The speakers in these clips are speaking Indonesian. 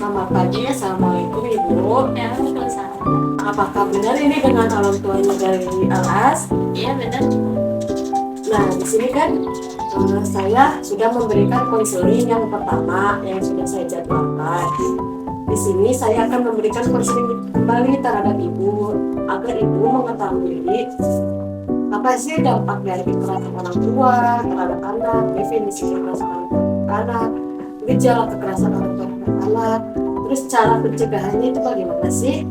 Selamat pagi, Assalamualaikum Ibu. Waalaikumsalam. Apakah benar ini dengan orang tuanya dari Alas? Iya benar. Nah, di sini kan saya sudah memberikan konseling yang pertama yang sudah saya jadwalkan. Di sini saya akan memberikan konseling kembali terhadap Ibu agar Ibu mengetahui apa sih dampak dari kekerasan orang tua terhadap anak, definisi kekerasan orang tua terhadap anak, gejala kekerasan orang tua terhadap anak, terus cara pencegahannya itu bagaimana sih?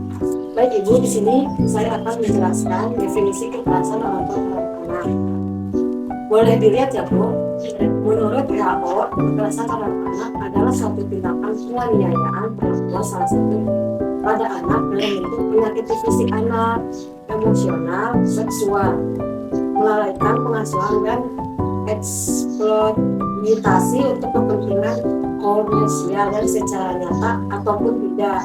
Baik Ibu, di sini saya akan menjelaskan definisi kekerasan orang tua terhadap anak. Boleh dilihat ya Bu. Menurut WHO, kekerasan terhadap anak adalah suatu tindakan penganiayaan perlakuan salah satu pada anak dalam bentuk menyakiti fisik anak, emosional, seksual, melalaikan pengasuhan dan eksploitasi untuk kepentingan komersial dan secara nyata ataupun tidak.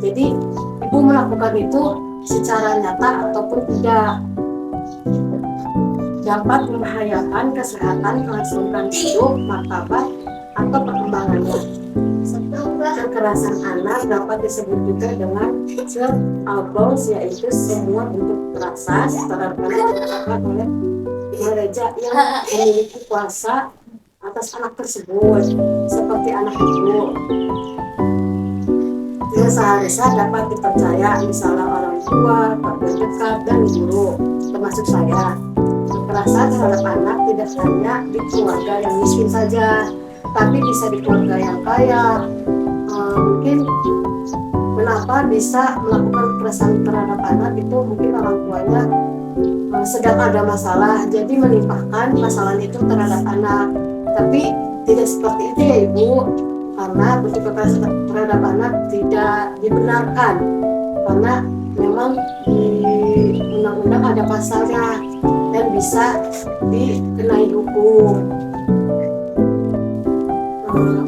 Jadi Ibu melakukan itu secara nyata ataupun tidak, dapat membahayakan kesehatan, kelangsungan hidup, martabat, atau perkembangannya. Kekerasan anak dapat disebut juga dengan child abuse, yaitu semua bentuk kekerasan terhadap anak yang dilakukan oleh gereja yang memiliki kuasa atas anak tersebut, seperti anak ibu. Yang seharusnya dapat dipercaya, misalnya orang tua, keluarga dekat, dan guru, termasuk saya. Kekerasan terhadap anak tidak hanya di keluarga yang miskin saja, tapi bisa di keluarga yang kaya. Mungkin kenapa bisa melakukan kekerasan terhadap anak itu mungkin orang tuanya sedang ada masalah, jadi menimpahkan masalah itu terhadap anak. Tapi tidak seperti itu ya Ibu, karena bentuk kekerasan terhadap anak tidak dibenarkan, karena memang di undang-undang ada pasalnya dan bisa dikenai hukum.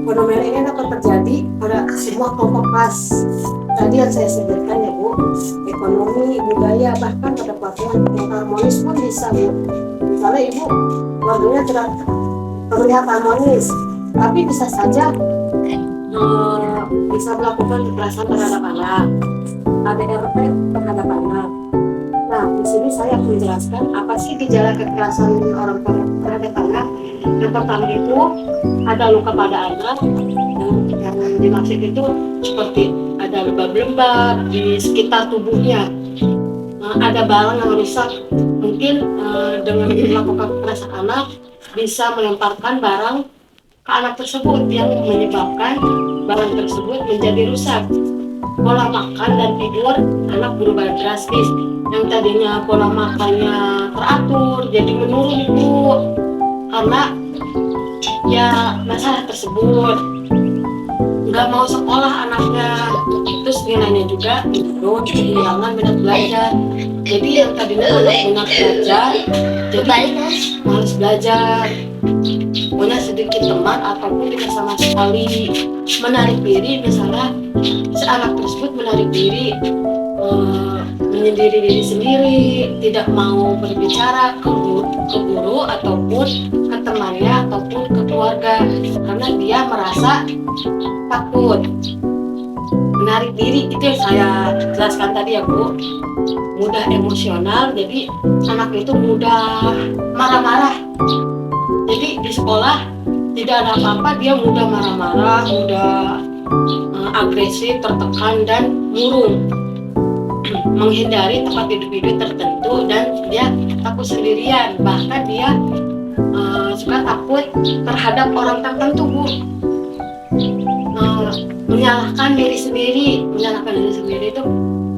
Fenomena ini dapat terjadi pada semua kelompok kelas tadi yang saya sebutkan ya Bu, ekonomi, budaya, bahkan pada keluarga yang harmonis pun bisa Bu. Misalnya Ibu keluarganya tidak terlihat harmonis, tapi bisa saja bisa melakukan kekerasan terhadap anak, ADRT terhadap anak. Nah, di sini saya akan menjelaskan apa sih gejala kekerasan orang tua terhadap anak. Yang pertama itu ada luka pada anak, yang dimaksud itu seperti ada lembab-lembab di sekitar tubuhnya, ada barang yang rusak. Mungkin dengan melakukan kekerasan anak bisa melemparkan barang ke anak tersebut yang menyebabkan barang tersebut menjadi rusak. Pola makan dan tidur anak berubah drastis. Yang tadinya pola makannya teratur jadi menurun Ibu, karena ya masalah tersebut. Nggak mau sekolah anaknya, terus nilainya juga menurun, kehilangan minat belajar. Jadi yang tadinya anak minat belajar jadi malas belajar, punya sedikit teman ataupun tidak sama sekali. Menarik diri, misalnya si anak tersebut menarik diri, menyendiri diri sendiri, tidak mau berbicara ke guru ataupun ke temannya ataupun ke keluarga, karena dia merasa takut. Menarik diri itu yang saya jelaskan tadi ya Bu, mudah emosional, jadi anak itu mudah marah-marah. Jadi di sekolah tidak ada apa-apa, dia mudah marah-marah, mudah agresif, tertekan, dan murung, menghindari tempat hidup tertentu, dan dia takut sendirian. Bahkan dia suka takut terhadap orang tertentu Bu, menyalahkan diri sendiri itu,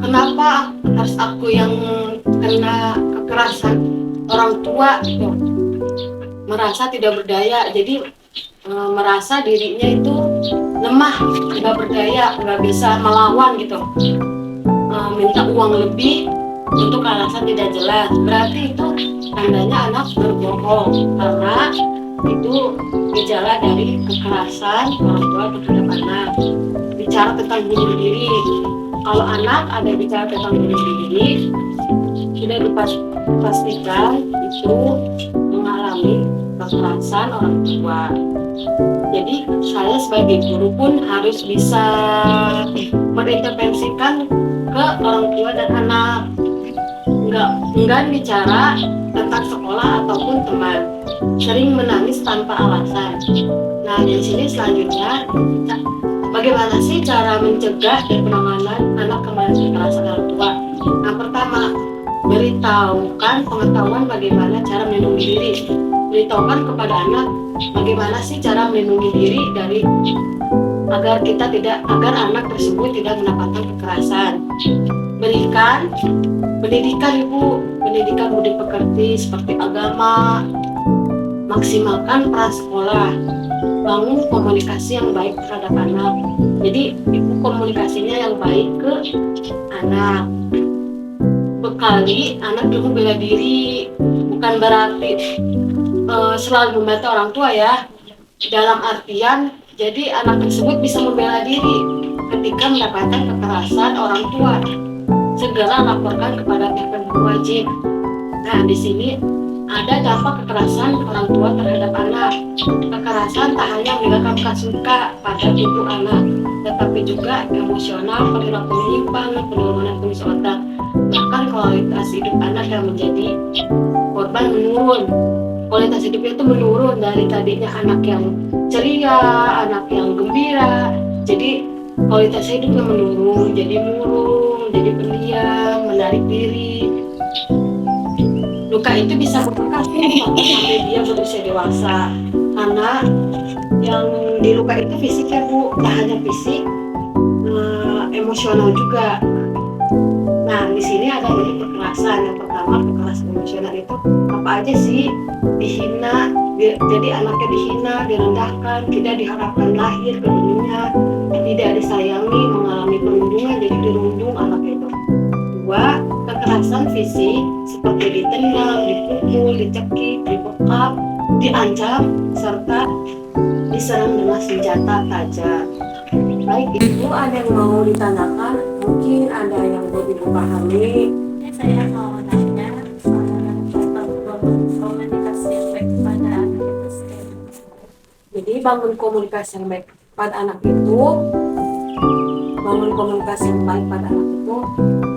kenapa harus aku yang kena kekerasan orang tua gitu. Merasa tidak berdaya, jadi merasa dirinya itu lemah, nggak berdaya, nggak bisa melawan gitu. Minta uang lebih untuk alasan tidak jelas, berarti itu tandanya anak berbohong, karena itu gejala dari kekerasan orang tua terhadap anak. Bicara tentang bunuh diri, kalau anak ada bicara tentang bunuh diri, sudah dipastikan itu mengalami kekerasan orang tua. Jadi saya sebagai guru pun harus bisa mengintervensikan ke orang tua dan anak, enggak bicara tentang sekolah ataupun teman, sering menangis tanpa alasan. Nah, di sini selanjutnya, bagaimana sih cara mencegah dan penanganan anak kemarin kekerasan orang tua? Yang pertama, beritahukan pengetahuan bagaimana cara melindungi diri. Beritahukan kepada anak bagaimana sih cara melindungi diri dari agar anak tersebut tidak mendapatkan kekerasan. Berikan pendidikan Ibu, pendidikan budi pekerti seperti agama, maksimalkan prasekolah, bangun komunikasi yang baik terhadap anak. Jadi Ibu komunikasinya yang baik ke anak. Bekali anak ilmu bela diri, bukan berarti selalu membantah orang tua ya. Dalam artian, jadi anak tersebut bisa membela diri ketika mendapatkan kekerasan orang tua. Segera laporkan kepada pihak yang berwajib. Nah, di sini ada dampak kekerasan orang tua terhadap anak. Kekerasan tak hanya meninggalkan bekas luka pada tubuh anak, tetapi juga emosional, perilaku menyimpang, penurunan fungsi otak, bahkan kualitas hidup anak yang menjadi korban menurun. Kualitas hidupnya itu menurun dari tadinya anak yang ceria, anak yang gembira, jadi kualitas hidupnya menurun, jadi murung, jadi pendiam, menarik diri. Luka itu bisa membekas sampai dia berusia dewasa, karena yang diluka itu fisiknya Bu, tak hanya fisik, emosional juga. Nah, di sini ada bentuk kekerasan. Yang pertama, kekerasan emosional itu apa aja sih? Dihina, jadi anaknya dihina, direndahkan, tidak diharapkan lahir ke dunia, tidak disayangi, mengalami perundungan, jadi dirundung anaknya itu. Dua, kekerasan fisik seperti ditendang, dipukul, dicekik, dibekap, diancam, serta diserang dengan senjata tajam. Baik Ibu, ada yang mau ditanyakan? Mungkin ada yang belum Ibu pahami. Saya mau nanya soal komunikasi yang baik pada anak itu sendiri. Jadi bangun komunikasi yang baik pada anak itu,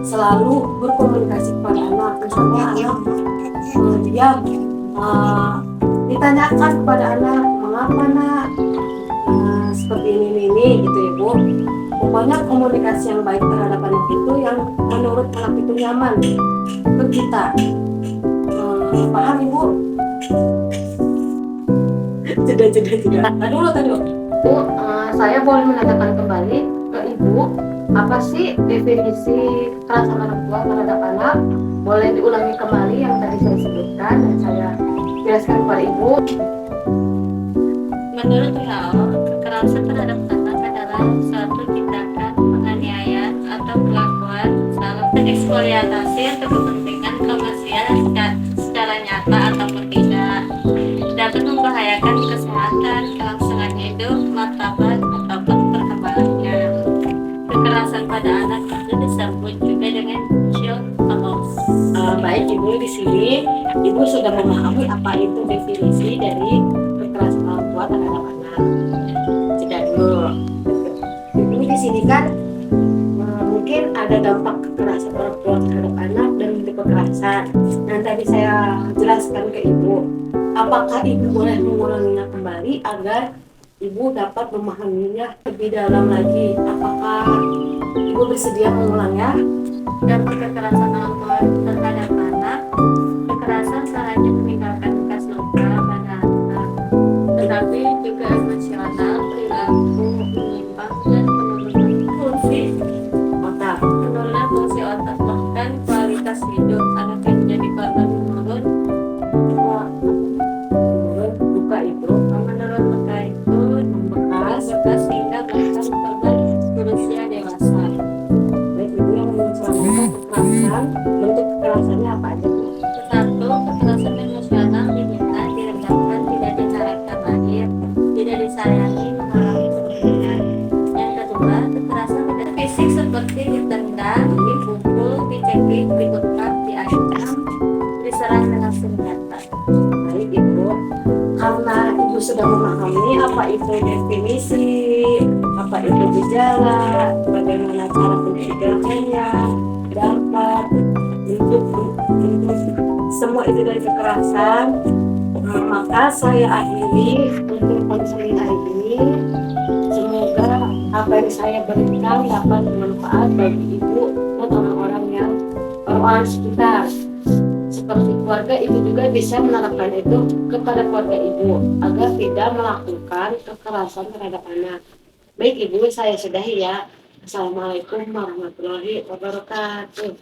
selalu berkomunikasi kepada anak. Misalnya anak diam, ditanyakan kepada anak, mengapa nak seperti ini gitu ya Bu. Pokoknya komunikasi yang baik terhadap anak itu yang menurut anak itu nyaman ke kita. Paham Ibu? Jeda. Tadi Bu, saya boleh menanyakan kembali ke Ibu, apa sih definisi kekerasan orang tua terhadap anak? Boleh diulangi kembali yang tadi saya sebutkan dan saya jelaskan kepada Ibu. Menurut WHO, kekerasan terhadap anak adalah suatu tindakan penganiayaan atau perlakuan salah eksploitasi untuk kepentingan komersial secara nyata ataupun tidak, dapat membahayakan kesehatan, kelangsungan hidup, martabat ataupun perkembangannya. Kekerasan pada anak itu disebut juga dengan child abuse. Baik Ibu, di sini Ibu sudah memahami apa itu definisi dari kekerasan orang tua terhadap anak. Jeda dulu. Ibu di sini kan mungkin ada dampak kekerasan orang tua terhadap anak dan bentuk kekerasan. Nah, tadi saya jelaskan ke Ibu. Apakah Ibu boleh mengulanginya kembali agar Ibu dapat memahaminya lebih dalam lagi? Apakah Ibu bersedia mengulangnya? Dampak kekerasan orang tua terhadap anak, kekerasan selain meninggalkan bekas luka pada anak, tetapi juga emosional, perilaku menyimpang dan penurunan fungsi otak, bahkan kualitas hidup anak yang menjadi korban menurun Luka itu membekas hingga bahkan korban berusia dewasa. baik Ibu yang menjelaskan kekerasan, bentuk kekerasannya apa aja Bu? Satu, kekerasan emosional dihina, direndahkan, tidak diharapkan lahir, tidak disayangi, mengalami perundungan. Yang kedua, kekerasan tidak fisik seperti ditendang, dipukul, dicekik, dibekap, diancam, diserang dengan senjata. Baik Ibu, karena Ibu sudah sudah memahami apa itu definisi, apa itu gejala, bagaimana cara pencegahannya, dampak, bentuk semua itu dari kekerasan. Maka saya akhiri untuk konseling hari ini. Semoga apa yang saya berikan dapat bermanfaat bagi ibu dan orang-orang sekitar. Seperti keluarga, ibu juga bisa menerapkan itu kepada keluarga ibu agar tidak melakukan kekerasan terhadap anak. Baik ibu, saya sudahi ya. Assalamualaikum warahmatullahi wabarakatuh.